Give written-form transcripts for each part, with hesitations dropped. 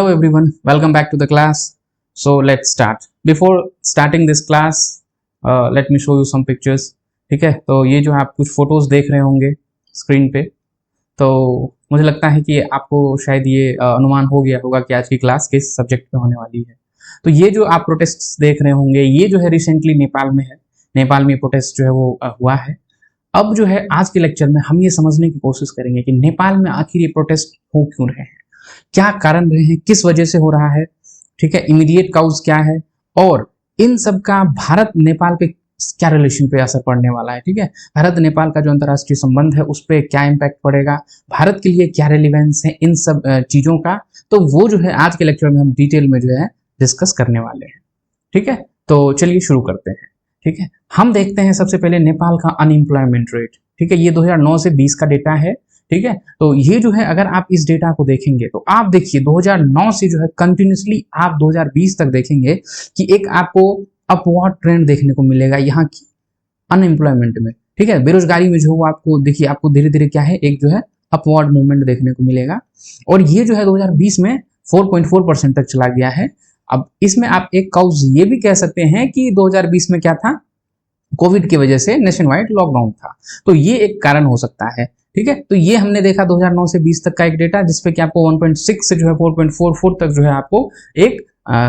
Hello everyone, welcome back to the class. So let's start. Before starting this class, let me show you some pictures. ठीक है, तो ये जो आप कुछ फोटोज देख रहे होंगे स्क्रीन पे, तो मुझे लगता है कि आपको शायद ये अनुमान हो गया होगा कि आज की क्लास किस सब्जेक्ट पे होने वाली है। तो ये जो आप प्रोटेस्ट्स देख रहे होंगे, ये जो है रिसेंटली नेपाल में है। नेपाल में प्रोटेस्ट जो है वो हुआ है। अब जो है आज के लेक्चर में हम ये समझने की कोशिश करेंगे कि नेपाल में आखिर ये प्रोटेस्ट हो क्यों रहे हैं, क्या कारण रहे हैं, किस वजह से हो रहा है, ठीक है, इमीडिएट काउज क्या है और इन सब का भारत नेपाल पे क्या रिलेशन पे असर पड़ने वाला है। ठीक है, भारत नेपाल का जो अंतर्राष्ट्रीय संबंध है उस पर क्या इम्पैक्ट पड़ेगा, भारत के लिए क्या रेलिवेंस है इन सब चीजों का, तो वो जो है आज के लेक्चर में हम डिटेल में जो है डिस्कस करने वाले हैं। ठीक है, तो चलिए शुरू करते हैं। ठीक है, हम देखते हैं सबसे पहले नेपाल का अनएम्प्लॉयमेंट रेट। ठीक है, ये 2009 से 20 का डेटा है। ठीक है, तो ये जो है अगर आप इस डेटा को देखेंगे तो आप देखिए 2009 से जो है कंटिन्यूसली आप 2020 तक देखेंगे कि एक आपको अपवर्ड ट्रेंड देखने को मिलेगा यहाँ की अनएम्प्लॉयमेंट में। ठीक है, बेरोजगारी में जो आपको देखिए आपको धीरे धीरे क्या है एक जो है अपवर्ड मूवमेंट देखने को मिलेगा और ये जो है 2020 में 4.4% तक चला गया है। अब इसमें आप एक काउज ये भी कह सकते हैं कि 2020 में क्या था, कोविड की वजह से नेशन वाइड लॉकडाउन था, तो ये एक कारण हो सकता है। ठीक है, तो ये हमने देखा 2009 से 20 तक का एक डेटा जिसपे कि आपको 1.6 से जो है 4.44 तक जो है आपको एक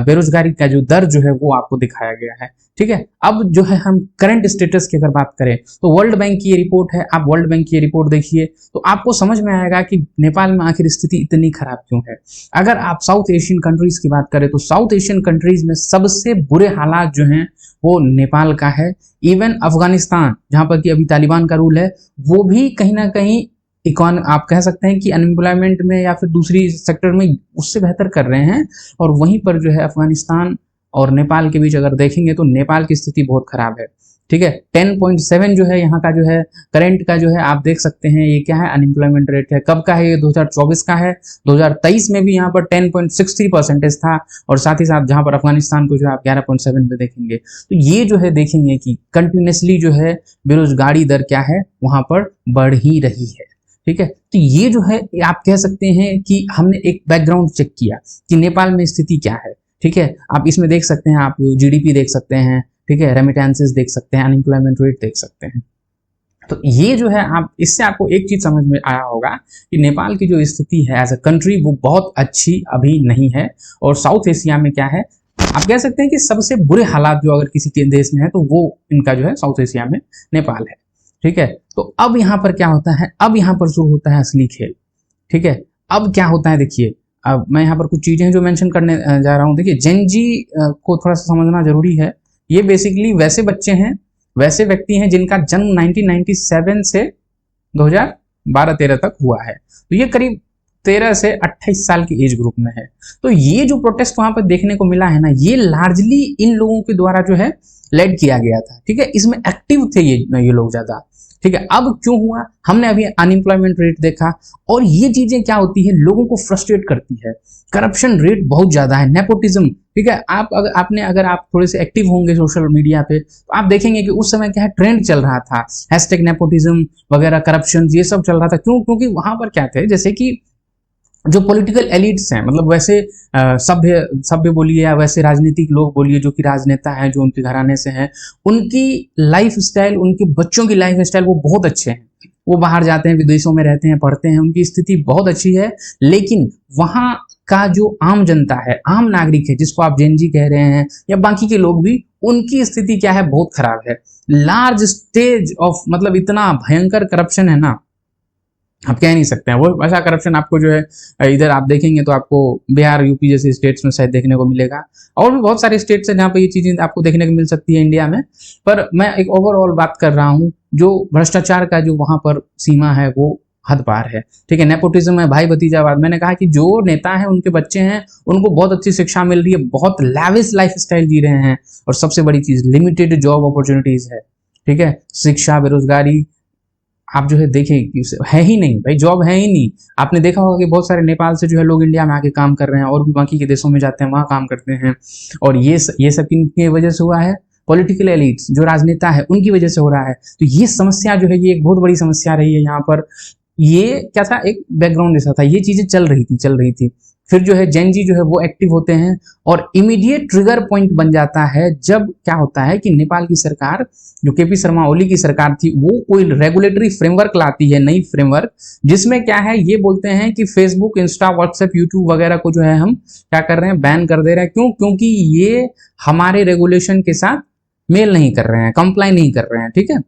बेरोजगारी का जो दर जो है वो आपको दिखाया गया है। ठीक है, अब जो है हम करंट स्टेटस की अगर बात करें तो वर्ल्ड बैंक की ये रिपोर्ट है, आप वर्ल्ड बैंक की ये रिपोर्ट देखिए तो आपको समझ में आएगा कि नेपाल में आखिर स्थिति इतनी खराब क्यों है। अगर आप साउथ एशियन कंट्रीज की बात करें तो साउथ एशियन कंट्रीज में सबसे बुरे हालात जो हैं वो नेपाल का है। इवन अफगानिस्तान जहां पर कि अभी तालिबान का रूल है वो भी कहीं ना कहीं आप कह सकते हैं कि अनएम्प्लॉयमेंट में या फिर दूसरी सेक्टर में उससे बेहतर कर रहे हैं। और वहीं पर जो है अफगानिस्तान और नेपाल के बीच अगर देखेंगे तो नेपाल की स्थिति बहुत खराब है। ठीक है, 10.7 जो है यहाँ का जो है करंट का जो है आप देख सकते हैं ये क्या है अनएम्प्लॉयमेंट रेट है। कब का है ये, 2024 का है। 2023 में भी यहाँ पर 10.63% था और साथ ही साथ जहाँ पर अफगानिस्तान को जो है आप 11.7 पे देखेंगे तो ये जो है देखेंगे कि कंटिन्यूसली जो है बेरोजगारी दर क्या है वहां पर बढ़ ही रही है। ठीक है, तो ये जो है आप कह सकते हैं कि हमने एक बैकग्राउंड चेक किया कि नेपाल में स्थिति क्या है। ठीक है, आप इसमें देख सकते हैं, आप जीडीपी देख सकते हैं, ठीक है, रेमिटेंसेस देख सकते हैं, अनएम्प्लॉयमेंट रेट देख सकते हैं। तो ये जो है आप इससे आपको एक चीज समझ में आया होगा कि नेपाल की जो स्थिति है एज अ कंट्री वो बहुत अच्छी अभी नहीं है। और साउथ एशिया में क्या है आप कह सकते हैं कि सबसे बुरे हालात जो अगर किसी के देश में है तो वो इनका जो है साउथ एशिया में नेपाल है। ठीक है, तो अब यहाँ पर क्या होता है, अब यहाँ पर शुरू होता है असली खेल। ठीक है, अब क्या होता है देखिए, अब मैं यहाँ पर कुछ चीजें जो मेंशन करने जा रहा हूँ। देखिए जेनजी को थोड़ा सा समझना जरूरी है। ये बेसिकली वैसे बच्चे हैं, वैसे व्यक्ति हैं जिनका जन्म 1997 से 2012-13 तक हुआ है, तो ये करीब 13 से 28 साल की एज ग्रुप में है। तो ये जो प्रोटेस्ट वहां पर देखने को मिला है ना, ये लार्जली इन लोगों के द्वारा जो है लेड किया गया था। ठीक है, इसमें एक्टिव थे ये लोग ज्यादा। ठीक है, अब क्यों हुआ, हमने अभी अनएम्प्लॉयमेंट रेट देखा और ये चीजें क्या होती है लोगों को फ्रस्ट्रेट करती है। करप्शन रेट बहुत ज्यादा है, नेपोटिज्म। ठीक है, अगर आप थोड़े से एक्टिव होंगे सोशल मीडिया पे तो आप देखेंगे कि उस समय क्या है ट्रेंड चल रहा था, हैशटैग नेपोटिज्म वगैरह, करप्शन, ये सब चल रहा था। क्यों, क्योंकि वहां पर क्या थे, जैसे कि जो पॉलिटिकल एलिट्स हैं, मतलब वैसे सभ्य बोलिए या वैसे राजनीतिक लोग बोलिए जो कि राजनेता हैं, जो उनके घराने से हैं, उनकी लाइफ स्टाइल, उनके बच्चों की लाइफ स्टाइल वो बहुत अच्छे हैं। वो बाहर जाते हैं, विदेशों में रहते हैं, पढ़ते हैं, उनकी स्थिति बहुत अच्छी है। लेकिन वहां का जो आम जनता है, आम नागरिक है, जिसको आप जेनजी कह रहे हैं या बाकी के लोग भी, उनकी स्थिति क्या है बहुत खराब है। लार्ज स्टेज ऑफ मतलब इतना भयंकर करप्शन है ना, आप कह नहीं सकते हैं। वो ऐसा करप्शन आपको जो है इधर आप देखेंगे तो आपको बिहार यूपी जैसे स्टेट्स में शायद देखने को मिलेगा, और भी बहुत सारे स्टेट्स हैं जहाँ पे ये चीजें आपको देखने को मिल सकती है इंडिया में। पर मैं एक ओवरऑल बात कर रहा हूँ, जो भ्रष्टाचार का जो वहां पर सीमा है वो हद पार है। ठीक है, नेपोटिज्म है, भाई भतीजावाद। मैंने कहा कि जो नेता है उनके बच्चे हैं, उनको बहुत अच्छी शिक्षा मिल रही है, बहुत लैविश लाइफ स्टाइल जी रहे हैं, और सबसे बड़ी चीज लिमिटेड जॉब अपॉर्चुनिटीज है। ठीक है, शिक्षा, बेरोजगारी आप जो है देखें है ही नहीं भाई, जॉब है ही नहीं। आपने देखा होगा कि बहुत सारे नेपाल से जो है लोग इंडिया में आके काम कर रहे हैं और भी बाकी के देशों में जाते हैं, वहां काम करते हैं। और ये सब किनकी वजह से हुआ है, पॉलिटिकल एलिट्स, जो राजनेता है उनकी वजह से हो रहा है। तो ये समस्या जो है ये एक बहुत बड़ी समस्या रही है यहाँ पर। ये क्या था, एक बैकग्राउंड जैसा था, ये चीजें चल रही थी। फिर जो है जेनजी जो है वो एक्टिव होते हैं, और इमीडिएट ट्रिगर पॉइंट बन जाता है जब क्या होता है कि नेपाल की सरकार, जो केपी शर्मा ओली की सरकार थी, वो कोई रेगुलेटरी फ्रेमवर्क लाती है, नई फ्रेमवर्क, जिसमें क्या है ये बोलते हैं कि फेसबुक, इंस्टा, व्हाट्सएप, यूट्यूब वगैरह को जो है हम क्या कर रहे हैं, बैन कर दे रहे हैं। क्यों? क्योंकि ये हमारे रेगुलेशन के साथ मेल नहीं कर रहे हैं, कंप्लाई नहीं कर रहे हैं, ठीक है,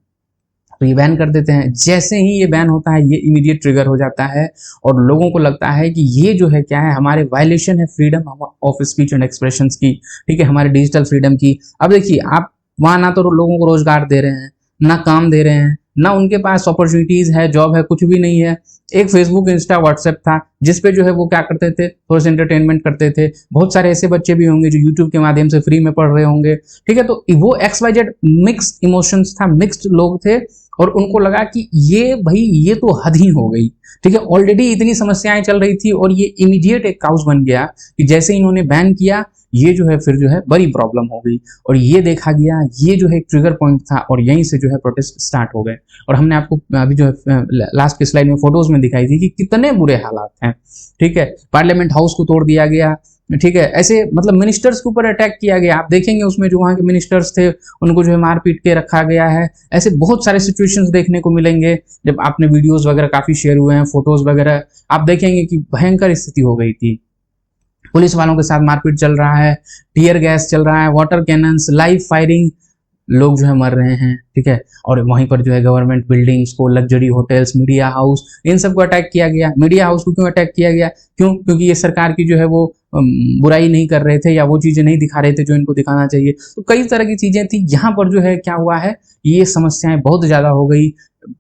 तो ये बैन कर देते हैं। जैसे ही ये बैन होता है ये इमीडिएट ट्रिगर हो जाता है और लोगों को लगता है कि ये जो है क्या है, हमारे वायलेशन है freedom of speech and expression की, ठीक है, हमारे डिजिटल फ्रीडम की। अब देखिए, आप वहां ना तो लोगों को रोजगार दे रहे हैं, ना काम दे रहे हैं, ना उनके पास अपॉर्चुनिटीज है, जॉब है, कुछ भी नहीं है। एक फेसबुक, इंस्टा, व्हाट्सएप था जिसपे जो है वो क्या करते थे, थोड़ा सा एंटरटेनमेंट करते थे। बहुत सारे ऐसे बच्चे भी होंगे जो यूट्यूब के माध्यम से फ्री में पढ़ रहे होंगे, ठीक है। तो वो XYZ मिक्स्ड इमोशंस था, मिक्स्ड लोग थे, और उनको लगा कि ये भाई ये तो हद ही हो गई, ठीक है। ऑलरेडी इतनी समस्याएं चल रही थी और ये इमीडिएट एक काउस बन गया कि जैसे इन्होंने बैन किया, ये जो है फिर जो है बड़ी प्रॉब्लम हो गई, और ये देखा गया, ये जो है एक ट्रिगर पॉइंट था, और यहीं से जो है प्रोटेस्ट स्टार्ट हो गए। और हमने आपको अभी जो है लास्ट की स्लाइड में फोटोज में दिखाई थी कि कितने बुरे हालात हैं, ठीक है। पार्लियामेंट हाउस को तोड़ दिया गया, ठीक है, ऐसे मतलब मिनिस्टर्स के ऊपर अटैक किया गया। आप देखेंगे उसमें जो वहां के मिनिस्टर्स थे उनको जो है मार पीट के रखा गया है। ऐसे बहुत सारे सिचुएशंस देखने को मिलेंगे, जब आपने वीडियोस वगैरह काफी शेयर हुए हैं, फोटोज वगैरह, आप देखेंगे कि भयंकर स्थिति हो गई थी। पुलिस वालों के साथ मारपीट चल रहा है, टीयर गैस चल रहा है, वाटर कैनन्स, लाइव फायरिंग, लोग जो है मर रहे हैं, ठीक है। और वहीं पर जो है गवर्नमेंट बिल्डिंग्स को, लग्जरी होटल्स, मीडिया हाउस, इन सबको अटैक किया गया। मीडिया हाउस को क्यों अटैक किया गया? क्यों? क्योंकि ये सरकार की जो है वो बुराई नहीं कर रहे थे, या वो चीजें नहीं दिखा रहे थे जो इनको दिखाना चाहिए। तो कई तरह की चीजें थी। यहाँ पर जो है क्या हुआ है, ये समस्याएं बहुत ज्यादा हो गई,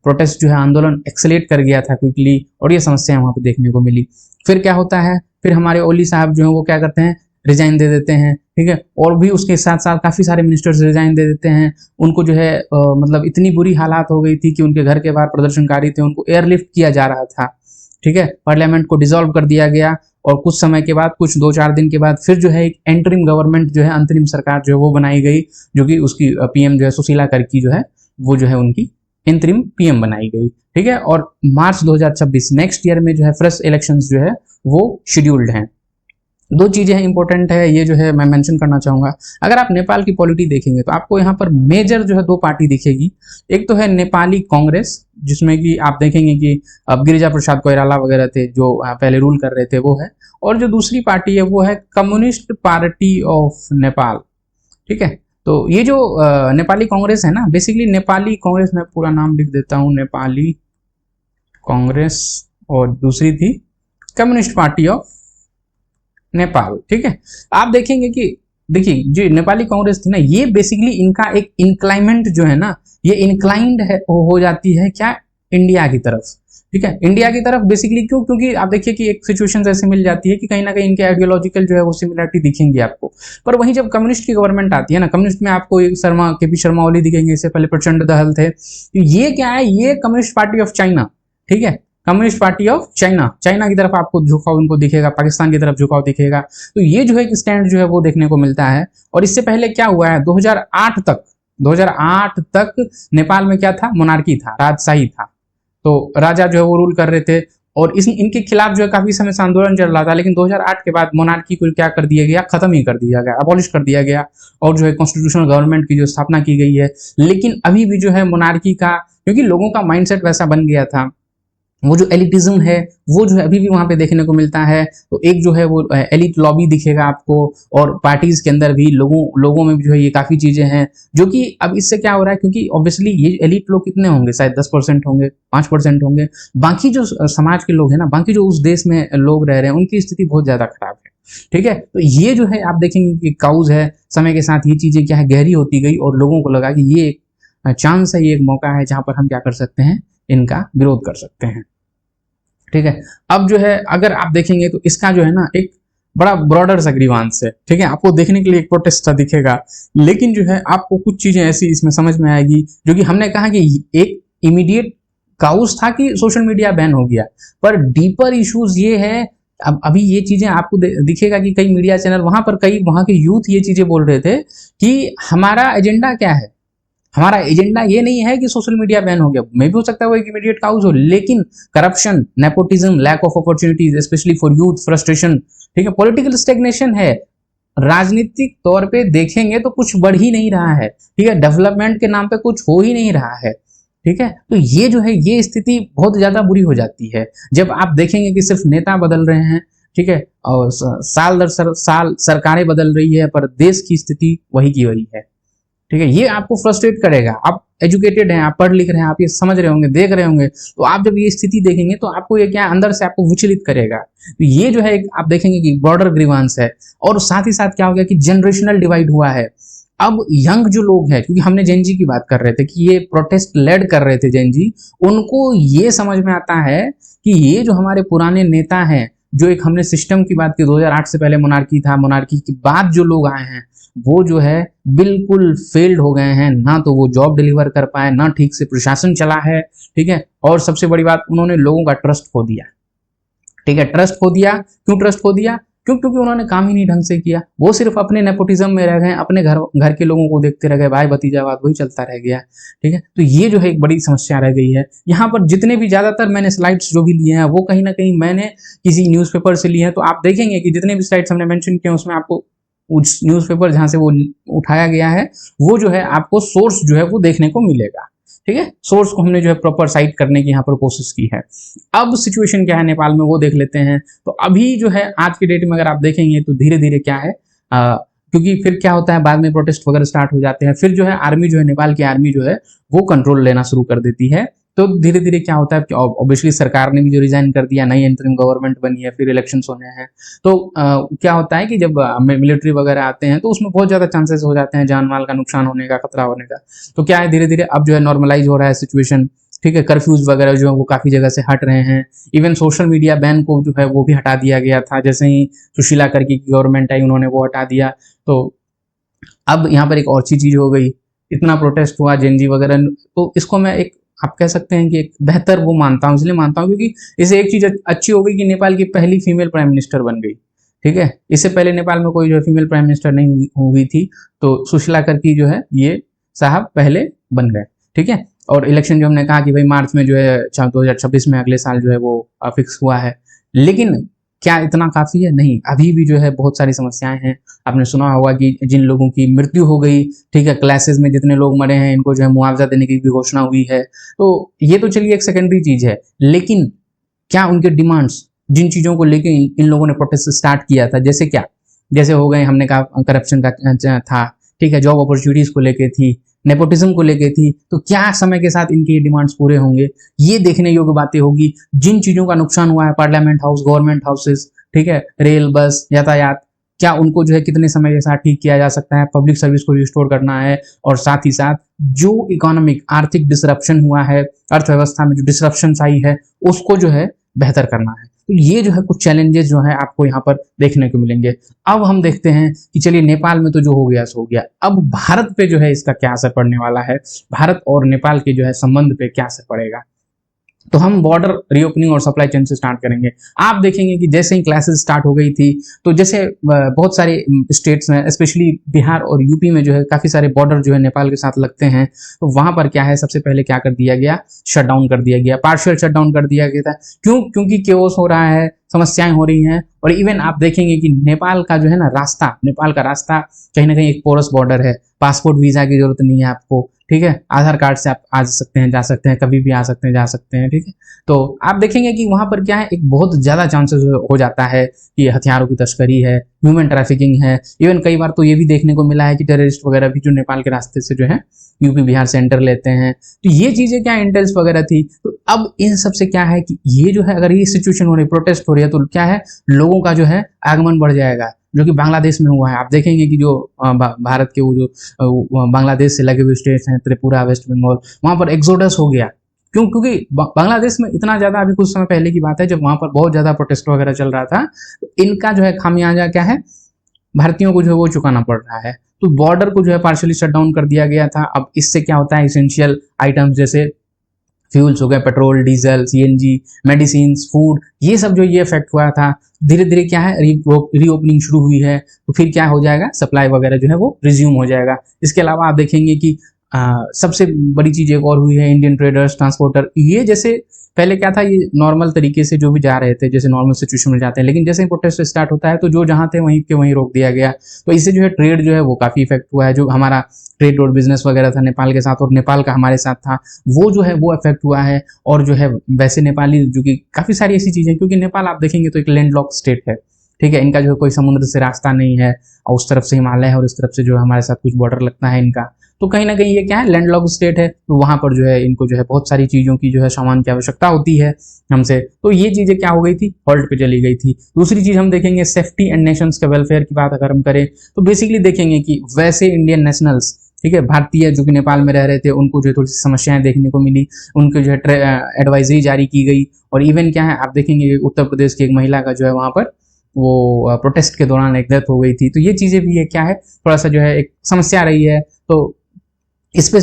प्रोटेस्ट जो है, आंदोलन एक्सेलेरेट कर गया था क्विकली, और ये समस्याएं वहां पर देखने को मिली। फिर क्या होता है, फिर हमारे ओली साहब जो है वो क्या करते हैं, रिजाइन दे देते हैं, ठीक है। और भी उसके साथ साथ काफी सारे मिनिस्टर्स रिजाइन दे देते हैं। उनको जो है मतलब इतनी बुरी हालात हो गई थी कि उनके घर के बाहर प्रदर्शनकारी थे, उनको एयरलिफ्ट किया जा रहा था, ठीक है। पार्लियामेंट को डिसॉल्व कर दिया गया, और कुछ समय के बाद, कुछ 2-4 दिन के बाद, फिर जो है एक एंटरिम गवर्नमेंट जो है, अंतरिम सरकार जो है वो बनाई गई, जो कि उसकी पीएम जो है सुशीला कर्की जो है वो जो है उनकी इंतरिम पीएम बनाई गई, ठीक है। और मार्च 2026 नेक्स्ट ईयर में जो है फ्रेश इलेक्शंस जो है वो शेड्यूल्ड हैं। दो चीजें इंपॉर्टेंट है, ये जो है मैं मेंशन करना चाहूंगा। अगर आप नेपाल की पॉलिटी देखेंगे तो आपको यहाँ पर मेजर जो है 2 पार्टी दिखेगी। एक तो है नेपाली कांग्रेस, जिसमें कि आप देखेंगे कि अब गिरिजा प्रसाद कोइराला वगैरह थे जो पहले रूल कर रहे थे, वो है। और जो दूसरी पार्टी है वो है कम्युनिस्ट पार्टी ऑफ नेपाल, ठीक है। तो ये जो नेपाली कांग्रेस है ना, बेसिकली नेपाली कांग्रेस, मैं पूरा नाम लिख देता हूँ, नेपाली कांग्रेस, और दूसरी थी कम्युनिस्ट पार्टी ऑफ नेपाल, ठीक है। आप देखेंगे कि देखिए जो नेपाली कांग्रेस थी ना, ये बेसिकली इनका एक इंक्लाइनमेंट जो है ना, ये इंक्लाइंड है हो जाती है क्या, इंडिया की तरफ, ठीक है। इंडिया की तरफ बेसिकली क्यों? क्योंकि आप देखिए कि एक सिचुएशन ऐसे मिल जाती है कि कहीं ना कहीं इनके आइडियोलॉजिकल जो है वो सिमिलरिटी दिखेंगी आपको। पर वहीं जब कम्युनिस्ट की गवर्नमेंट आती है ना, कम्युनिस्ट में आपको केपी शर्मा ओली दिखेंगे, इससे पहले प्रचंड दहल थे। तो ये क्या है, ये कम्युनिस्ट पार्टी ऑफ चाइना, ठीक है, communist party of China, China की तरफ आपको झुकाव उनको दिखेगा, पाकिस्तान की तरफ झुकाव दिखेगा। तो ये जो है एक स्टैंड जो है वो देखने को मिलता है। और इससे पहले क्या हुआ है, 2008 तक नेपाल में क्या था, मोनार्की था, राजशाही था। तो राजा जो है वो रूल कर रहे थे, और इनके खिलाफ जो है काफी समय से आंदोलन चल रहा था। लेकिन 2008 के बाद मोनार्की को क्या कर दिया गया, खत्म ही कर दिया गया, अबॉलिश कर दिया गया, और जो है कॉन्स्टिट्यूशनल गवर्नमेंट की जो स्थापना की गई है। लेकिन अभी भी जो है मोनार्की का, क्योंकि लोगों का माइंडसेट वैसा बन गया था, वो जो एलिटिज्म है वो जो है अभी भी वहां पे देखने को मिलता है। तो एक जो है वो एलिट लॉबी दिखेगा आपको, और पार्टीज के अंदर भी लोगों में भी जो है ये काफी चीजें हैं, जो कि अब इससे क्या हो रहा है, क्योंकि ऑब्वियसली ये एलिट लोग कितने होंगे, शायद 10% होंगे, 5% होंगे। बाकी जो समाज के लोग हैं ना, बाकी जो उस देश में लोग रह रहे हैं, उनकी स्थिति बहुत ज्यादा खराब है, ठीक है। तो ये जो है आप देखेंगे कि काउज है, समय के साथ ये चीजें क्या है गहरी होती गई, और लोगों को लगा कि ये एक चांस है, ये एक मौका है जहां पर हम क्या कर सकते हैं, इनका विरोध कर सकते हैं, ठीक है। अब जो है अगर आप देखेंगे तो इसका जो है ना एक बड़ा ब्रॉडर सा ग्रीवांस है, ठीक है। आपको देखने के लिए एक प्रोटेस्ट सा दिखेगा, लेकिन जो है आपको कुछ चीजें ऐसी इसमें समझ में आएगी, जो कि हमने कहा कि एक इमीडिएट काउस था कि सोशल मीडिया बैन हो गया, पर डीपर इश्यूज ये है। अब अभी ये चीजें आपको दिखेगा कि कई मीडिया चैनल वहां के यूथ ये चीजें बोल रहे थे कि हमारा एजेंडा क्या है, हमारा एजेंडा ये नहीं है कि सोशल मीडिया बैन हो गया, मे भी हो सकता है वो एक इमीडिएट काउज हो, लेकिन corruption, nepotism, lack of opportunities specially for youth, frustration, ठीक है, पॉलिटिकल स्टेग्नेशन है। राजनीतिक तौर पे देखेंगे तो कुछ बढ़ ही नहीं रहा है, ठीक है, डेवलपमेंट के नाम पे कुछ हो ही नहीं रहा है, ठीक है। तो ये जो है ये स्थिति बहुत ज्यादा बुरी हो जाती है जब आप देखेंगे कि सिर्फ नेता बदल रहे हैं, ठीक है, और साल दर साल सरकारें बदल रही है पर देश की स्थिति वही की वही है, ठीक है। ये आपको फ्रस्ट्रेट करेगा। आप एजुकेटेड हैं, आप पढ़ लिख रहे हैं, आप ये समझ रहे होंगे, देख रहे होंगे, तो आप जब ये स्थिति देखेंगे तो आपको ये क्या अंदर से आपको विचलित करेगा। तो ये जो है आप देखेंगे कि ब्रॉडर ग्रीवांस है, और साथ ही साथ क्या हो गया कि जनरेशनल डिवाइड हुआ है। अब यंग जो लोग हैं, क्योंकि हमने जेन जी की बात कर रहे थे कि ये प्रोटेस्ट लेड कर रहे थे जेन जी, उनको ये समझ में आता है कि ये जो हमारे पुराने नेता हैं, जो एक हमने सिस्टम की बात की 2008 से पहले मोनार्की था, मोनार्की के बाद जो लोग आए हैं वो जो है बिल्कुल फेल्ड हो गए हैं, ना तो वो जॉब डिलीवर कर पाए, ना ठीक से प्रशासन चला है, ठीक है, और सबसे बड़ी बात उन्होंने लोगों का ट्रस्ट खो दिया, ठीक है, ट्रस्ट खो दिया। क्यों ट्रस्ट खो दिया? क्योंकि उन्होंने काम ही नहीं ढंग से किया, वो सिर्फ अपने नेपोटिज्म में रह गए, अपने घर के लोगों को देखते रह गए, भाई भतीजावाद वही चलता रह गया, ठीक है। तो ये जो है एक बड़ी समस्या रह गई है। यहाँ पर जितने भी ज्यादातर मैंने स्लाइड्स जो भी लिए हैं वो कहीं ना कहीं मैंने किसी न्यूज़पेपर से लिए हैं, तो आप देखेंगे कि जितने भी स्लाइड्स हमने मेंशन किए उसमें आपको उस न्यूज़पेपर जहां से वो उठाया गया है वो जो है आपको सोर्स जो है वो देखने को मिलेगा, ठीक है। सोर्स को हमने जो है प्रॉपर साइट करने की यहाँ पर कोशिश की है। अब सिचुएशन क्या है नेपाल में वो देख लेते हैं। तो अभी जो है आज की डेट में अगर आप देखेंगे तो धीरे धीरे क्या है, क्योंकि फिर क्या होता है बाद में प्रोटेस्ट वगैरह स्टार्ट हो जाते हैं, फिर जो है आर्मी जो है नेपाल की आर्मी जो है वो कंट्रोल लेना शुरू कर देती है। तो धीरे धीरे क्या होता है कि ऑब्वियसली सरकार ने भी जो रिजाइन कर दिया, नई इंटरिम गवर्नमेंट बनी है, फिर इलेक्शंस होने हैं, तो क्या होता है कि जब मिलिट्री वगैरह आते हैं तो उसमें बहुत ज्यादा चांसेस हो जाते हैं जान माल का नुकसान होने का, खतरा होने का। तो क्या है धीरे धीरे अब जो है नॉर्मलाइज हो रहा है सिचुएशन, ठीक है, कर्फ्यूज वगैरह जो है वो काफी जगह से हट रहे हैं। इवन सोशल मीडिया बैन को जो है वो भी हटा दिया गया था, जैसे ही सुशीला करके की गवर्नमेंट आई उन्होंने वो हटा दिया। तो अब यहाँ पर एक और चीज हो गई, इतना प्रोटेस्ट हुआ जेनजी वगैरह, तो इसको मैं एक आप कह सकते हैं कि एक बेहतर वो मानता हूँ, इसलिए मानता हूँ क्योंकि इसे एक चीज अच्छी हो गई कि नेपाल की पहली फीमेल प्राइम मिनिस्टर बन गई, ठीक है। इससे पहले नेपाल में कोई जो है फीमेल प्राइम मिनिस्टर नहीं हुई थी, तो सुशीला करकी जो है ये साहब पहले बन गए, ठीक है। और इलेक्शन जो हमने कहा कि भाई मार्च में जो है 2026 में अगले साल जो है वो फिक्स हुआ है, लेकिन क्या इतना काफी है? नहीं, अभी भी जो है बहुत सारी समस्याएं हैं। आपने सुना होगा कि जिन लोगों की मृत्यु हो गई, ठीक है, क्लासेस में जितने लोग मरे हैं इनको जो है मुआवजा देने की भी घोषणा हुई है। तो ये तो चलिए एक सेकेंडरी चीज है, लेकिन क्या उनके डिमांड्स, जिन चीजों को लेके इन लोगों ने प्रोटेस्ट स्टार्ट किया था, जैसे क्या, जैसे हो गए हमने कहा करप्शन का था, ठीक है, जॉब अपॉर्चुनिटीज को लेके थी, नेपोटिज्म को लेके थी, तो क्या समय के साथ इनके डिमांड्स पूरे होंगे? ये देखने योग्य बातें होगी। जिन चीजों का नुकसान हुआ है, पार्लियामेंट हाउस, गवर्नमेंट हाउसेस, ठीक है, रेल, बस, यातायात, क्या उनको जो है कितने समय के साथ ठीक किया जा सकता है? पब्लिक सर्विस को रिस्टोर करना है, और साथ ही साथ जो इकोनॉमिक आर्थिक डिसरप्शन हुआ है, अर्थव्यवस्था में जो डिसरप्शन आई है उसको जो है बेहतर करना है। तो ये जो है कुछ चैलेंजेस जो है आपको यहाँ पर देखने को मिलेंगे। अब हम देखते हैं कि चलिए नेपाल में तो जो हो गया सो हो गया, अब भारत पे जो है इसका क्या असर पड़ने वाला है, भारत और नेपाल के जो है संबंध पे क्या असर पड़ेगा। तो हम बॉर्डर रीओपनिंग और सप्लाई चेन से स्टार्ट करेंगे। आप देखेंगे कि जैसे ही क्लासेस स्टार्ट हो गई थी, तो जैसे बहुत सारे स्टेट्स में, स्पेशली बिहार और यूपी में जो है काफी सारे बॉर्डर जो है नेपाल के साथ लगते हैं, तो वहां पर क्या है, सबसे पहले क्या कर दिया गया, शटडाउन कर दिया गया, पार्शियल शटडाउन कर दिया गया था। क्यों? क्योंकि केओस हो रहा है, समस्याएं हो रही हैं, और इवन आप देखेंगे कि नेपाल का जो है ना रास्ता, नेपाल का रास्ता कहीं ना कहीं एक पोरस बॉर्डर है, पासपोर्ट वीजा की जरूरत नहीं है आपको, ठीक है, आधार कार्ड से आप आ सकते हैं, जा सकते हैं, कभी भी आ सकते हैं, जा सकते हैं, ठीक है। तो आप देखेंगे कि वहां पर क्या है, एक बहुत ज्यादा चांसेस हो जाता है कि हथियारों की तस्करी है, ह्यूमन ट्रैफिकिंग है। इवन कई बार तो ये भी देखने को मिला है कि टेररिस्ट वगैरह भी जो नेपाल के रास्ते से जो है यूपी बिहार से एंटर लेते हैं। तो ये चीजें क्या इंटेल्स वगैरह थी। तो अब इन सब से क्या है कि ये जो है, अगर ये सिचुएशन हो रही, प्रोटेस्ट हो रही है, तो क्या है, लोगों का जो है आगमन बढ़ जाएगा, जो कि बांग्लादेश में हुआ है। आप देखेंगे कि जो भारत के वो जो बांग्लादेश से लगे हुए स्टेट्स हैं, त्रिपुरा, वेस्ट बंगाल, वहां पर एक्सोडस हो गया। क्यों? क्योंकि बांग्लादेश में इतना ज्यादा, अभी कुछ समय पहले की बात है जब वहां पर बहुत ज्यादा प्रोटेस्ट वगैरह चल रहा था, तो इनका जो है खामियाजा क्या है, भारतीयों को जो है वो चुकाना पड़ रहा है। तो बॉर्डर को जो है पार्शियली शट डाउन कर दिया गया था। अब इससे क्या होता है, इसेंशियल आइटम्स जैसे फ्यूल्स हो गए, petrol, diesel, CNG, medicine, food, ये सब जो ये इफेक्ट हुआ था, धीरे धीरे क्या है, रीओपनिंग शुरू हुई है, तो फिर क्या हो जाएगा, सप्लाई वगैरह जो है वो रिज्यूम हो जाएगा। इसके अलावा आप देखेंगे कि सबसे बड़ी चीज एक और हुई है, इंडियन ट्रेडर्स, ट्रांसपोर्टर, ये जैसे पहले क्या था, ये नॉर्मल तरीके से जो भी जा रहे थे, जैसे नॉर्मल सिचुएशन में जाते हैं, लेकिन जैसे ही प्रोटेस्ट स्टार्ट होता है तो जो जहां थे वहीं के वहीं रोक दिया गया। तो इससे जो है ट्रेड जो है वो काफी इफेक्ट हुआ है, जो हमारा ट्रेड और बिजनेस वगैरह था नेपाल के साथ और नेपाल का हमारे साथ था, वो जो है वो इफेक्ट हुआ है। और जो है वैसे नेपाली जो कि काफी सारी ऐसी चीजें, क्योंकि नेपाल आप देखेंगे तो एक लैंडलॉक स्टेट है, ठीक है, इनका जो है कोई समुद्र से रास्ता नहीं है, और उस तरफ से हिमालय है और इस तरफ से जो है हमारे साथ कुछ बॉर्डर लगता है इनका, तो कहीं ना कहीं ये क्या है, लैंडलॉक स्टेट है, तो वहां पर जो है इनको जो है बहुत सारी चीजों की जो है सामान की आवश्यकता होती है हमसे, तो ये चीजें क्या हो गई थी, हॉल्ट पे चली गई थी। दूसरी चीज हम देखेंगे सेफ्टी एंड नेशंस के वेलफेयर की बात अगर हम करें तो बेसिकली देखेंगे कि वैसे इंडियन नेशनल्स, ठीक है, भारतीय जो कि नेपाल में रह रहे थे, उनको जो है थोड़ी सी समस्याएं देखने को मिली, उनको जो है एडवाइजरी जारी की गई। और इवन क्या है, आप देखेंगे उत्तर प्रदेश की एक महिला का जो है वहां पर वो प्रोटेस्ट के दौरान एक डेथ हो गई थी, तो ये चीजें भी है, क्या है, थोड़ा सा जो है एक समस्या रही है। तो इस पे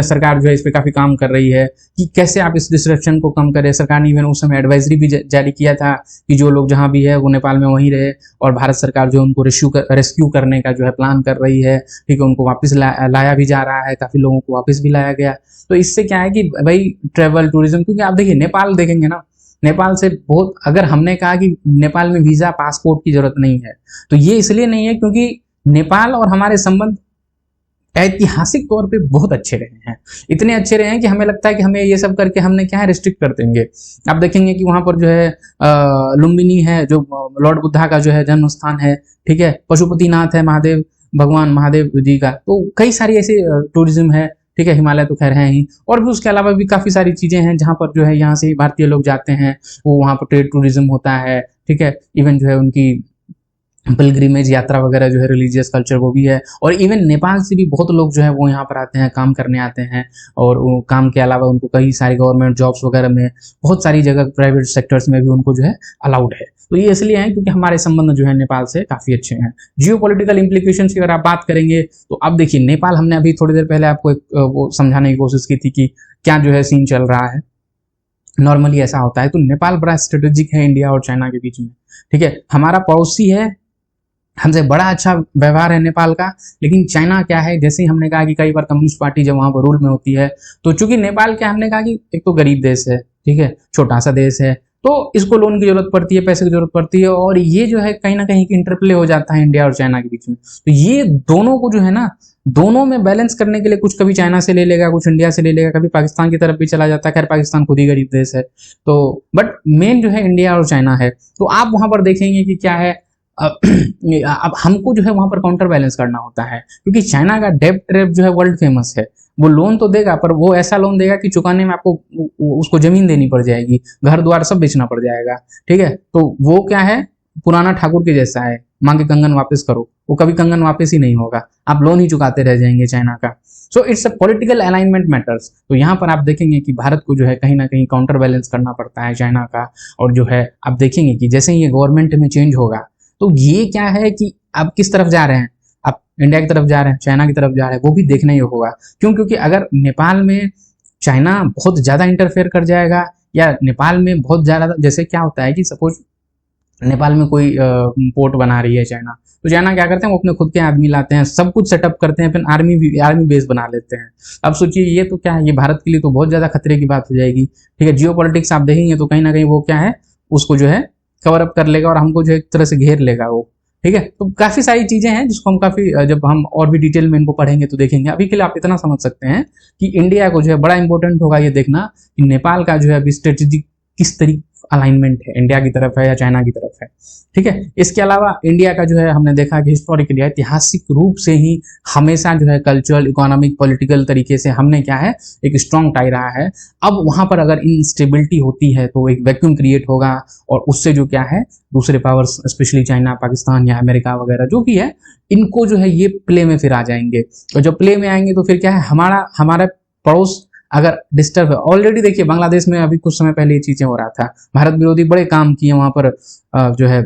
सरकार जो है इस पे काफी काम कर रही है कि कैसे आप इस डिस्ट्रप्शन को कम करें। सरकार ने इवन उस समय एडवाइजरी भी जारी किया था कि जो लोग जहां भी है वो नेपाल में वहीं रहे, और भारत सरकार जो है उनको रेस्क्यू करने का जो है प्लान कर रही है, ठीक है, उनको वापस लाया भी जा रहा है, काफी लोगों को वापस भी लाया गया। तो इससे क्या है कि भाई ट्रेवल टूरिज्म, क्योंकि आप देखिए नेपाल देखेंगे ना, नेपाल से बहुत, अगर हमने कहा कि नेपाल में वीजा पासपोर्ट की जरूरत नहीं है, तो ये इसलिए नहीं है क्योंकि नेपाल और हमारे संबंध ऐतिहासिक तौर पे बहुत अच्छे रहे हैं, इतने अच्छे रहे हैं कि हमें लगता है कि हमें ये सब करके हमने क्या है रिस्ट्रिक्ट कर देंगे। आप देखेंगे कि वहां पर जो है लुम्बिनी है, जो लॉर्ड बुद्धा का जो है जन्म स्थान है, ठीक है, पशुपतिनाथ है, महादेव, भगवान महादेव जी का, तो कई सारी ऐसी टूरिज्म है, ठीक है, हिमालय तो खैर है ही, और भी उसके अलावा भी काफी सारी चीजें हैं जहां पर जो है यहाँ से भारतीय लोग जाते हैं, वो वहां पर ट्रेड टूरिज्म होता है, ठीक है, इवन जो है उनकी पिलग्रिमेज यात्रा वगैरह जो है, रिलीजियस कल्चर वो भी है। और इवन नेपाल से भी बहुत लोग जो है वो यहाँ पर आते हैं, काम करने आते हैं, और वो काम के अलावा उनको कई सारी गवर्नमेंट जॉब्स वगैरह में, बहुत सारी जगह प्राइवेट सेक्टर्स में भी उनको जो है अलाउड है। तो ये इसलिए है क्योंकि हमारे संबंध जो है नेपाल से काफी अच्छे हैं। जियो पॉलिटिकल इम्प्लीकेशंस की अगर आप बात करेंगे तो अब देखिए नेपाल, हमने अभी थोड़ी देर पहले आपको वो समझाने की कोशिश की थी कि क्या जो है सीन चल रहा है। नॉर्मली ऐसा होता है, तो नेपाल बड़ा स्ट्रेटेजिक है इंडिया और चाइना के बीच में, ठीक है, हमारा पड़ोसी है, हमसे बड़ा अच्छा व्यवहार है नेपाल का। लेकिन चाइना क्या है, जैसे ही हमने कहा कि कई बार कम्युनिस्ट पार्टी जब वहां पर रूल में होती है, तो चूंकि नेपाल क्या, हमने कहा कि एक तो गरीब देश है, ठीक है, छोटा सा देश है, तो इसको लोन की जरूरत पड़ती है, पैसे की जरूरत पड़ती है, और ये जो है कहीं ना कहीं इंटरप्ले हो जाता है इंडिया और चाइना के बीच में। तो ये दोनों को जो है ना, दोनों में बैलेंस करने के लिए कुछ कभी चाइना से ले लेगा, कुछ इंडिया से ले लेगा, कभी पाकिस्तान की तरफ भी चला जाता है। खैर पाकिस्तान खुद ही गरीब देश है, तो बट मेन जो है इंडिया और चाइना है। तो आप वहां पर देखेंगे कि क्या है, अब हमको जो है वहां पर काउंटर बैलेंस करना होता है, क्योंकि चाइना का डेब्ट ट्रैप जो है वर्ल्ड फेमस है। वो लोन तो देगा, पर वो ऐसा लोन देगा कि चुकाने में आपको उसको जमीन देनी पड़ जाएगी, घर द्वार सब बेचना पड़ जाएगा, ठीक है। तो वो क्या है, पुराना ठाकुर के जैसा है, मांगे कंगन वापस करो, वो कभी कंगन वापस ही नहीं होगा, आप लोन ही चुकाते रह जाएंगे चाइना का। So it's a political alignment matters. तो यहाँ पर आप देखेंगे कि भारत को जो है कहीं ना कहीं काउंटर बैलेंस करना पड़ता है चाइना का। और जो है आप देखेंगे कि जैसे ही ये गवर्नमेंट में चेंज होगा, तो ये क्या है कि आप किस तरफ जा रहे हैं, आप इंडिया की तरफ जा रहे हैं, चाइना की तरफ जा रहे हैं, वो भी देखना ही होगा। क्यों? क्योंकि अगर नेपाल में चाइना बहुत ज्यादा इंटरफेयर कर जाएगा, या नेपाल में बहुत ज्यादा, जैसे क्या होता है कि सपोज नेपाल में कोई पोर्ट बना रही है चाइना, तो चाइना क्या करते हैं, वो अपने खुद के आदमी लाते हैं, सब कुछ सेटअप करते हैं, फिर आर्मी बेस बना लेते हैं। अब सोचिए, ये तो क्या है, ये भारत के लिए तो बहुत ज्यादा खतरे की बात हो जाएगी, ठीक है। जियो पॉलिटिक्स आप देखेंगे तो कहीं ना कहीं वो क्या है, उसको जो है कवर अप कर लेगा और हमको जो एक तरह से घेर लेगा वो, ठीक है। तो काफी सारी चीजें हैं जिसको हम काफी, जब हम और भी डिटेल में इनको पढ़ेंगे तो देखेंगे। अभी के लिए आप इतना समझ सकते हैं कि इंडिया को जो है बड़ा इंपॉर्टेंट होगा ये देखना कि नेपाल का जो है अभी स्ट्रेटेजिक किस तरीके अलाइनमेंट है, इंडिया की तरफ है या चाइना की तरफ है, ठीक है। इसके अलावा इंडिया का जो है हमने देखा कि हिस्टोरिकली, ऐतिहासिक रूप से ही हमेशा जो है कल्चरल, इकोनॉमिक, पॉलिटिकल तरीके से हमने क्या है एक स्ट्रॉन्ग टाई रहा है। अब वहां पर अगर इंस्टेबिलिटी होती है तो एक वैक्यूम क्रिएट होगा, और उससे जो क्या है दूसरे पावर्स, स्पेशली चाइना, पाकिस्तान या अमेरिका वगैरह जो भी है, इनको जो है ये प्ले में फिर आ जाएंगे। और जब प्ले में आएंगे तो फिर क्या है, हमारा पड़ोस अगर डिस्टर्ब है, ऑलरेडी देखिए बांग्लादेश में अभी कुछ समय पहले ये चीजें हो रहा था, भारत विरोधी बड़े काम किए वहां पर जो है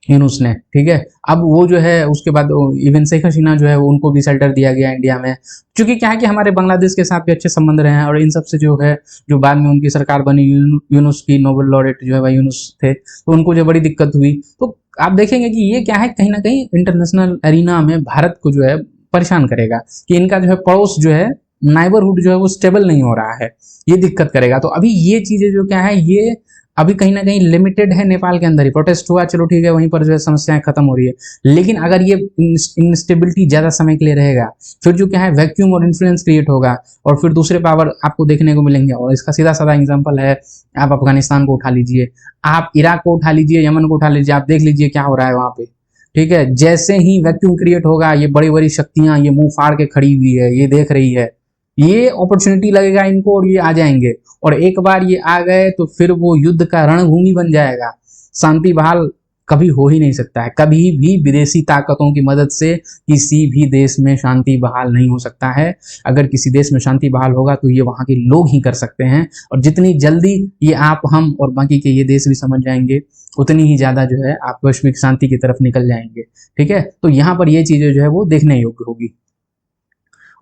यूनुस ने, ठीक है। अब वो जो है उसके बाद इवन शेख हसीना जो है उनको भी शेल्टर दिया गया इंडिया में, क्योंकि क्या है कि हमारे बांग्लादेश के साथ भी अच्छे संबंध रहे हैं। और इन सब से जो है, जो बाद में उनकी सरकार बनी, यूनुस की नोबेल लॉरेट जो है वह यूनुस थे, तो उनको जो बड़ी दिक्कत हुई। तो आप देखेंगे कि ये क्या है, कहीं ना कहीं इंटरनेशनल एरिना में भारत को जो है परेशान करेगा कि इनका जो है पड़ोस जो है, नाइबरहुड जो है वो स्टेबल नहीं हो रहा है, ये दिक्कत करेगा। तो अभी ये चीजें जो क्या है, ये अभी कहीं ना कहीं लिमिटेड है नेपाल के अंदर ही। प्रोटेस्ट हुआ, चलो ठीक है, वहीं पर जो है समस्याएं खत्म हो रही है, लेकिन अगर ये इंस्टेबिलिटी ज्यादा समय के लिए रहेगा, फिर जो क्या है वैक्यूम और इन्फ्लुएंस क्रिएट होगा, और फिर दूसरे पावर आपको देखने को मिलेंगे। और इसका सीधा साधा एग्जांपल है, आप अफगानिस्तान को उठा लीजिए, आप इराक को उठा लीजिए, यमन को उठा लीजिए, आप देख लीजिए क्या हो रहा है वहां पे। ठीक है, जैसे ही वैक्यूम क्रिएट होगा, ये बड़ी बड़ी शक्तियां ये मुंह फाड़ के खड़ी हुई है, ये देख रही है, ये अपॉर्चुनिटी लगेगा इनको और ये आ जाएंगे। और एक बार ये आ गए तो फिर वो युद्ध का रणभूमि बन जाएगा। शांति बहाल कभी हो ही नहीं सकता है, कभी भी विदेशी ताकतों की मदद से किसी भी देश में शांति बहाल नहीं हो सकता है। अगर किसी देश में शांति बहाल होगा तो ये वहां के लोग ही कर सकते हैं, और जितनी जल्दी ये आप, हम और बाकी के ये देश भी समझ जाएंगे, उतनी ही ज्यादा जो है आप वैश्विक शांति की तरफ निकल जाएंगे। ठीक है, तो यहाँ पर ये चीजें जो है वो देखने योग्य होगी।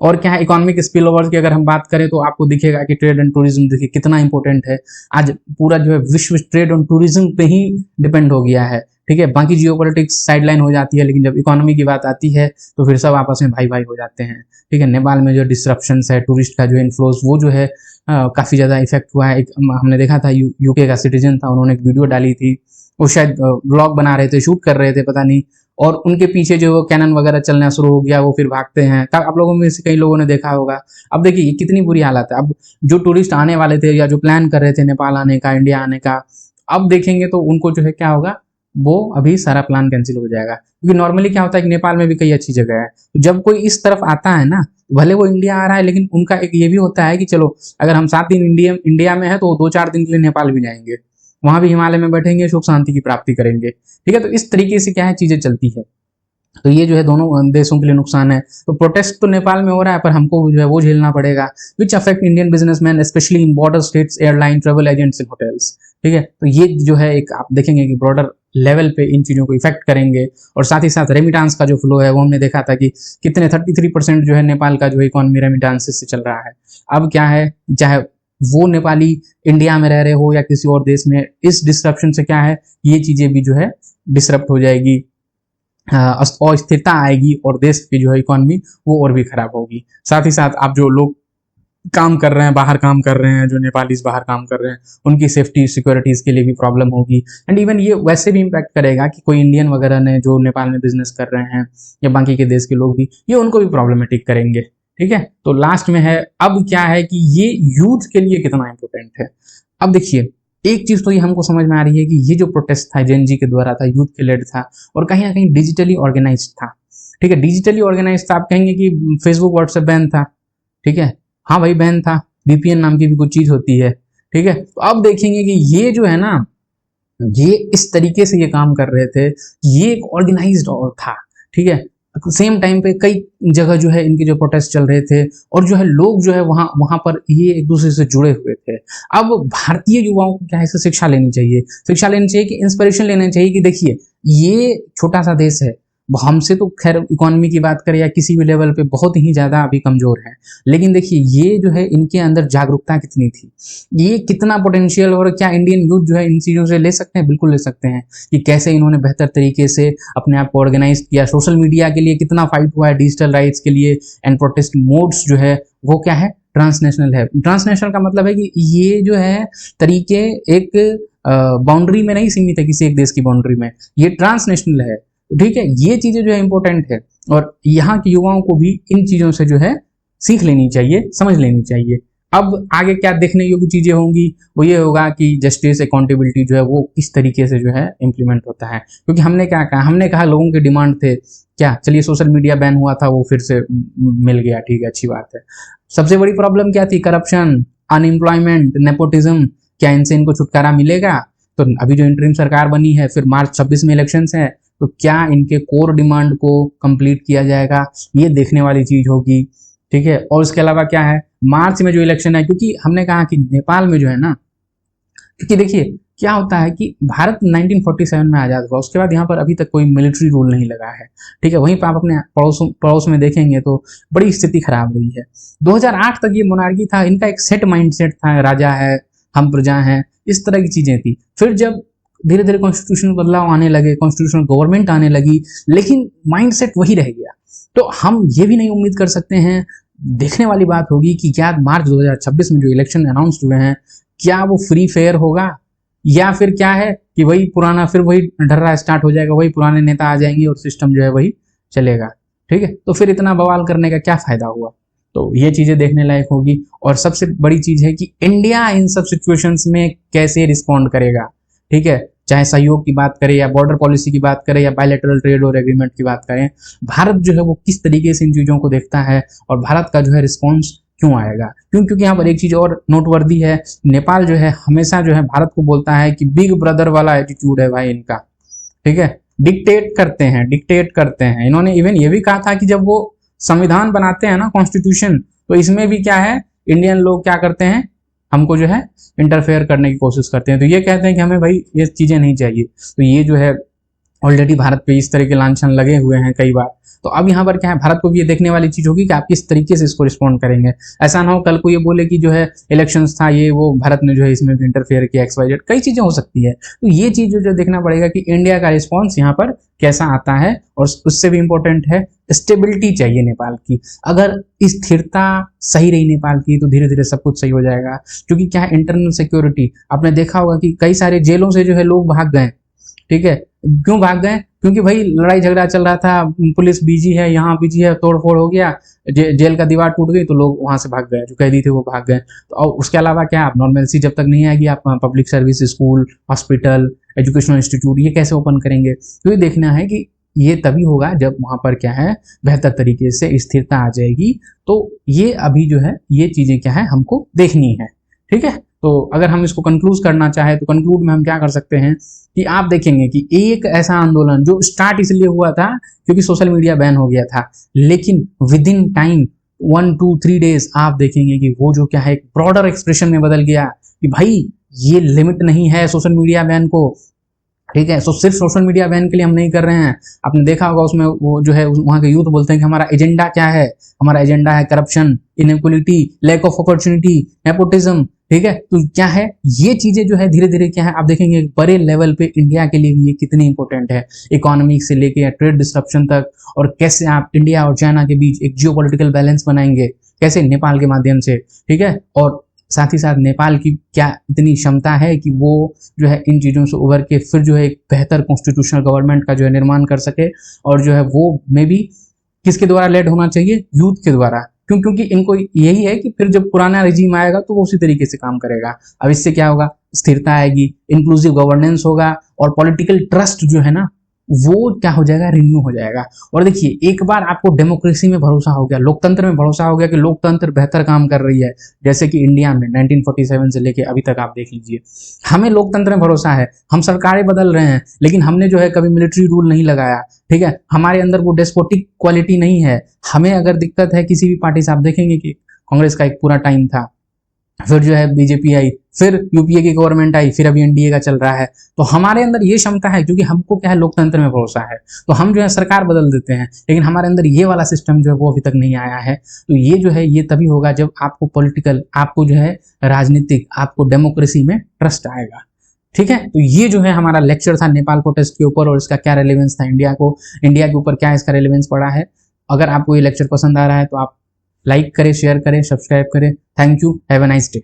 और क्या है, इकोनॉमिक स्पिल ओवर्स की अगर हम बात करें तो आपको दिखेगा कि ट्रेड एंड टूरिज्म देखिए कितना इंपॉर्टेंट है। आज पूरा जो है विश्व ट्रेड और टूरिज्म पे ही डिपेंड हो गया है। ठीक है, बाकी जियोपॉलिटिक्स साइडलाइन हो जाती है, लेकिन जब इकोनॉमी की बात आती है तो फिर सब आपस में भाई भाई हो जाते हैं। ठीक है, नेपाल में जो डिस्ट्रप्शंस है, टूरिस्ट का जो इन्फ्लोज, वो जो है काफी ज्यादा इफेक्ट हुआ है। हमने देखा था यूके का सिटीजन था, उन्होंने एक वीडियो डाली थी, वो शायद ब्लॉग बना रहे थे, शूट कर रहे थे, पता नहीं, और उनके पीछे जो कैनन वगैरह चलना शुरू हो गया, वो फिर भागते हैं। आप लोगों में से कई लोगों ने देखा होगा। अब देखिए ये कितनी बुरी हालत है। अब जो टूरिस्ट आने वाले थे या जो प्लान कर रहे थे नेपाल आने का, इंडिया आने का, अब देखेंगे तो उनको जो है क्या होगा, वो अभी सारा प्लान कैंसिल हो जाएगा। क्योंकि नॉर्मली क्या होता है कि नेपाल में भी कई अच्छी जगह है, तो जब कोई इस तरफ आता है ना, भले वो इंडिया आ रहा है, लेकिन उनका एक ये भी होता है कि चलो अगर हम 7 दिन इंडिया में है तो 2-4 दिन के लिए नेपाल भी जाएंगे, वहां भी हिमालय में बैठेंगे, सुख शांति की प्राप्ति करेंगे। ठीक है, तो इस तरीके से क्या है चीजें चलती है। तो ये जो है दोनों देशों के लिए नुकसान है। तो प्रोटेस्ट तो नेपाल में हो रहा है, पर हमको जो है वो झेलना पड़ेगा, which affect Indian businessman specially in border states, airline, travel agents and hotels. ठीक है, तो ये जो है एक आप देखेंगे कि ब्रॉडर लेवल पे इन चीजों को इफेक्ट करेंगे। और साथ ही साथ रेमिटांस का जो फ्लो है वो हमने देखा था कि कितने 33% जो है नेपाल का जो इकोनॉमी रेमिटांस से चल रहा है। अब क्या है, चाहे वो नेपाली इंडिया में रह रहे हो या किसी और देश में, इस डिस्ट्रप्शन से क्या है, ये चीजें भी जो है डिस्टर्ब हो जाएगी, अस्थिरता आएगी, और देश की जो है इकोनॉमी वो और भी खराब होगी। साथ ही साथ आप जो लोग काम कर रहे हैं, बाहर काम कर रहे हैं, जो नेपालीज बाहर काम कर रहे हैं, उनकी सेफ्टी सिक्योरिटीज के लिए भी प्रॉब्लम होगी। एंड इवन ये वैसे भी इम्पैक्ट करेगा कि कोई इंडियन वगैरह ने जो नेपाल में बिजनेस कर रहे हैं या बाकी के देश के लोग भी, ये उनको भी प्रॉब्लमेटिक करेंगे। ठीक है, तो लास्ट में है, अब क्या है कि ये यूथ के लिए कितना इंपॉर्टेंट है। अब देखिए एक चीज तो ये हमको समझ में आ रही है कि ये जो प्रोटेस्ट था जेन जी के द्वारा था, यूथ के लेड था, और कहीं ना कहीं डिजिटली ऑर्गेनाइज था। ठीक है, डिजिटली ऑर्गेनाइज था। आप कहेंगे कि फेसबुक व्हाट्सएप बैन था, ठीक है, हाँ भाई बैन था, वीपीएन नाम की भी कुछ चीज होती है। ठीक है, तो अब देखेंगे कि ये जो है ना, ये इस तरीके से ये काम कर रहे थे, ये एक ऑर्गेनाइज्ड था। ठीक है, सेम टाइम पे कई जगह जो है इनके जो प्रोटेस्ट चल रहे थे, और जो है लोग जो है वहां पर ये एक दूसरे से जुड़े हुए थे। अब भारतीय युवाओं को क्या है, इससे शिक्षा लेनी चाहिए, कि इंस्पिरेशन लेना चाहिए कि देखिए ये छोटा सा देश है, हमसे तो खैर इकोनॉमी की बात करें या किसी भी लेवल पे बहुत ही ज्यादा अभी कमजोर है, लेकिन देखिए ये जो है इनके अंदर जागरूकता कितनी थी, ये कितना पोटेंशियल, और क्या इंडियन यूथ जो है इन चीजों से ले सकते हैं, बिल्कुल ले सकते हैं। कि कैसे इन्होंने बेहतर तरीके से अपने आप को ऑर्गेनाइज किया, सोशल मीडिया के लिए कितना फाइट हुआ है, डिजिटल राइट्स के लिए, एंड प्रोटेस्ट मोड्स जो है वो क्या है, ट्रांसनेशनल है। ट्रांसनेशनल का मतलब है कि ये जो है तरीके एक बाउंड्री में नहीं सीमित है, किसी एक देश की बाउंड्री में, ये ट्रांसनेशनल है। ठीक है, ये चीजें जो है इंपॉर्टेंट है, और यहाँ के युवाओं को भी इन चीजों से जो है सीख लेनी चाहिए, समझ लेनी चाहिए। अब आगे क्या देखने योग्य चीजें होंगी, वो ये होगा कि जस्टिस, अकाउंटेबिलिटी जो है वो किस तरीके से जो है इम्प्लीमेंट होता है। क्योंकि हमने क्या कहा, हमने कहा लोगों के डिमांड थे क्या, चलिए सोशल मीडिया बैन हुआ था, वो फिर से मिल गया, ठीक है, अच्छी बात है। सबसे बड़ी प्रॉब्लम क्या थी, करप्शन, अनएम्प्लॉयमेंट, नेपोटिज्म, क्या इनसे इनको छुटकारा मिलेगा? तो अभी जो इंटरिम सरकार बनी है, फिर मार्च 26 में इलेक्शंस है, तो क्या इनके कोर डिमांड को कंप्लीट किया जाएगा, ये देखने वाली चीज होगी। ठीक है, और इसके अलावा क्या है, मार्च में जो इलेक्शन है, क्योंकि हमने कहा कि नेपाल में जो है ना, क्योंकि देखिए क्या होता है कि भारत 1947 में आजाद हुआ, उसके बाद यहाँ पर अभी तक कोई मिलिट्री रूल नहीं लगा है। ठीक है, वहीं पर आप अपने पड़ोस में देखेंगे तो बड़ी स्थिति खराब रही है। 2008 तक ये मोनार्की था, इनका एक सेट माइंडसेट था, राजा है हम प्रजा हैं, इस तरह की चीजें थी। फिर जब धीरे धीरे कॉन्स्टिट्यूशनल बदलाव आने लगे, कॉन्स्टिट्यूशनल गवर्नमेंट आने लगी, लेकिन माइंडसेट वही रह गया। तो हम ये भी नहीं उम्मीद कर सकते हैं, देखने वाली बात होगी कि क्या मार्च 2026 में जो इलेक्शन अनाउंस हुए हैं क्या वो फ्री फेयर होगा, या फिर क्या है कि वही पुराना, फिर वही ढर्रा स्टार्ट हो जाएगा, वही पुराने नेता आ जाएंगे और सिस्टम जो है वही चलेगा। ठीक है, तो फिर इतना बवाल करने का क्या फायदा हुआ। तो ये चीजें देखने लायक होगी। और सबसे बड़ी चीज है कि इंडिया इन सब सिचुएशंस में कैसे रिस्पॉन्ड करेगा। ठीक है, चाहे सहयोग की बात करें या बॉर्डर पॉलिसी की बात करें या बायलैटरल ट्रेड और एग्रीमेंट की बात करें, भारत जो है वो किस तरीके से इन चीजों को देखता है और भारत का जो है रिस्पॉन्स क्यों आएगा। क्योंकि यहाँ पर एक चीज और नोटवर्दी है, नेपाल जो है हमेशा जो है भारत को बोलता है कि बिग ब्रदर वाला एटीट्यूड है भाई इनका। ठीक है, डिक्टेट करते हैं। इन्होंने इवन ये भी कहा था कि जब वो संविधान बनाते हैं ना, कॉन्स्टिट्यूशन, तो इसमें भी क्या है, इंडियन लोग क्या करते हैं, हमको जो है इंटरफेयर करने की कोशिश करते हैं। तो ये कहते हैं कि हमें भाई ये चीजें नहीं चाहिए। तो ये जो है ऑलरेडी भारत पे इस तरह के लांछन लगे हुए हैं कई बार। तो अब यहाँ पर क्या है, भारत को भी ये देखने वाली चीज होगी कि आप किस तरीके से इसको रिस्पॉन्ड करेंगे। ऐसा ना हो कल को ये बोले कि जो है इलेक्शंस था ये वो, भारत ने जो है इसमें भी इंटरफेयर किया, XYZ, कई चीजें हो सकती है। तो ये चीज जो देखना पड़ेगा कि इंडिया का रिस्पॉन्स यहाँ पर कैसा आता है। और उससे भी इंपॉर्टेंट है स्टेबिलिटी चाहिए नेपाल की। अगर स्थिरता सही रही नेपाल की तो धीरे धीरे सब कुछ सही हो जाएगा। क्योंकि क्या है, इंटरनल सिक्योरिटी, आपने देखा होगा कि कई सारे जेलों से जो है लोग भाग गए। ठीक है, क्यों भाग गए, क्योंकि भाई लड़ाई झगड़ा चल रहा था, पुलिस बिजी है, यहाँ बिजी है, तोड़फोड़ हो गया, जेल का दीवार टूट गई तो लोग वहां से भाग गए, जो कैदी थे वो भाग गए। तो और उसके अलावा क्या, आप नॉर्मलसी जब तक नहीं आएगी, आप public service, school, hospital, educational institute ये कैसे ओपन करेंगे। तो ये देखना है कि ये तभी होगा जब वहां पर क्या है बेहतर तरीके से स्थिरता आ जाएगी। तो ये अभी जो है ये चीजें क्या है हमको देखनी है। ठीक है, तो अगर हम इसको कंक्लूड करना चाहे तो कंक्लूड में हम क्या कर सकते हैं कि आप देखेंगे कि एक ऐसा आंदोलन जो स्टार्ट इसलिए हुआ था क्योंकि सोशल मीडिया बैन हो गया था, लेकिन विद इन टाइम 1 2 3 डेज आप देखेंगे कि वो जो क्या है एक ब्रॉडर एक्सप्रेशन में बदल गया कि भाई ये लिमिट नहीं है सोशल मीडिया बैन को। ठीक है, तो सिर्फ सोशल मीडिया बैन के लिए हम नहीं कर रहे हैं। आपने देखा होगा उसमें वो जो है वहां के यूथ बोलते हैं कि हमारा एजेंडा क्या है, हमारा एजेंडा है corruption, inequality, lack of opportunity, nepotism. ठीक है, तो क्या है ये चीजें जो है धीरे धीरे क्या है आप देखेंगे बड़े लेवल पे इंडिया के लिए भी ये कितनी इंपॉर्टेंट है, इकोनॉमिक से लेके ट्रेड डिस्ट्रप्शन तक। और कैसे आप इंडिया और चाइना के बीच एक जियोपॉलिटिकल बैलेंस बनाएंगे, कैसे नेपाल के माध्यम से। ठीक है, और साथ ही साथ नेपाल की क्या इतनी क्षमता है कि वो जो है इन चीज़ों से उभर के फिर जो है एक बेहतर कॉन्स्टिट्यूशनल गवर्नमेंट का जो है निर्माण कर सके। और जो है वो मे बी किसके द्वारा लेड होना चाहिए, यूथ के द्वारा। क्योंकि इनको यही है कि फिर जब पुराना रिजीम आएगा तो वो उसी तरीके से काम करेगा। अब इससे क्या होगा, स्थिरता आएगी, इंक्लूसिव गवर्नेंस होगा और पॉलिटिकल ट्रस्ट जो है ना वो क्या हो जाएगा, रिन्यू हो जाएगा। और देखिए एक बार आपको डेमोक्रेसी में भरोसा हो गया, लोकतंत्र में भरोसा हो गया कि लोकतंत्र बेहतर काम कर रही है, जैसे कि इंडिया में 1947 से लेके अभी तक आप देख लीजिए, हमें लोकतंत्र में भरोसा है, हम सरकारें बदल रहे हैं लेकिन हमने जो है कभी मिलिट्री रूल नहीं लगाया। ठीक है, हमारे अंदर वो डेस्पोटिक क्वालिटी नहीं है। हमें अगर दिक्कत है किसी भी पार्टी से, आप देखेंगे कि कांग्रेस का एक पूरा टाइम था, फिर जो है बीजेपी आई, फिर यूपीए की गवर्नमेंट आई, फिर अभी एनडीए का चल रहा है। तो हमारे अंदर ये क्षमता है क्योंकि हमको क्या है लोकतंत्र में भरोसा है, तो हम जो है सरकार बदल देते हैं, लेकिन हमारे अंदर ये वाला सिस्टम जो है वो अभी तक नहीं आया है। तो ये जो है ये तभी होगा जब आपको पॉलिटिकल, आपको जो है राजनीतिक, आपको डेमोक्रेसी में ट्रस्ट आएगा। ठीक है, तो ये जो है हमारा लेक्चर था नेपाल प्रोटेस्ट के ऊपर और इसका क्या रेलेवेंस था इंडिया के ऊपर क्या इसका रेलेवेंस पड़ा है। अगर आपको ये लेक्चर पसंद आ रहा है तो आप लाइक करें, शेयर करें, सब्सक्राइब करें। Thank you, have a nice day.